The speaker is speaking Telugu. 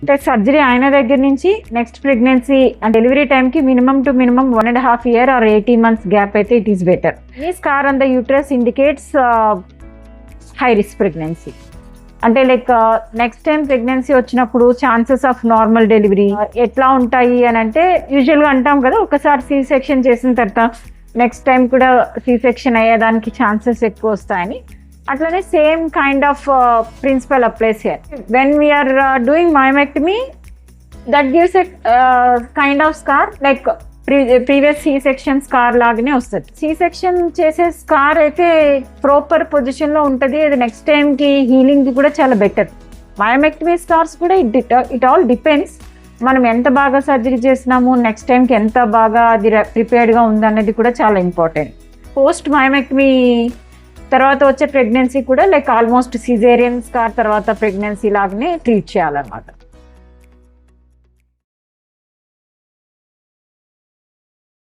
అంటే సర్జరీ అయిన దగ్గర నుంచి నెక్స్ట్ ప్రెగ్నెన్సీ అండ్ డెలివరీ టైంకి minimum to minimum 1.5 year or 18 months gap అయితే ఇట్ ఈస్ బెటర్. ఈ scar on the uterus indicates high risk pregnancy. అంటే లైక్ నెక్స్ట్ టైం ప్రెగ్నెన్సీ వచ్చినప్పుడు ఛాన్సెస్ ఆఫ్ నార్మల్ డెలివరీ ఎట్లా ఉంటాయి అని అంటే యూజువల్గా అంటాం కదా, ఒకసారి సి సెక్షన్ చేసిన తర్వాత నెక్స్ట్ టైం కూడా సి సెక్షన్ అయ్యేదానికి ఛాన్సెస్ ఎక్కువ వస్తాయని. అట్లనే same kind of principle applies here. When we are doing myomectomy that gives a kind of scar like previous C section scar లాగానే వస్తుంది. సి సెక్షన్ చేసే స్కార్ అయితే ప్రాపర్ పొజిషన్లో ఉంటుంది, అది నెక్స్ట్ టైంకి హీలింగ్కి కూడా చాలా బెటర్. మయోమెక్టమీ స్కార్స్ కూడా ఇట్ ఆల్ డిపెండ్స్, మనం ఎంత బాగా సర్జరీ చేసినాము, నెక్స్ట్ టైంకి ఎంత బాగా అది ప్రిపేర్డ్గా ఉందన్నది కూడా చాలా ఇంపార్టెంట్. పోస్ట్ మయోమెక్టమీ తర్వాత వచ్చే ప్రెగ్నెన్సీ కూడా లైక్ ఆల్మోస్ట్ సిజేరియన్ స్కార్ తర్వాత ప్రెగ్నెన్సీ లాగానే ట్రీట్ చేయాలన్నమాట.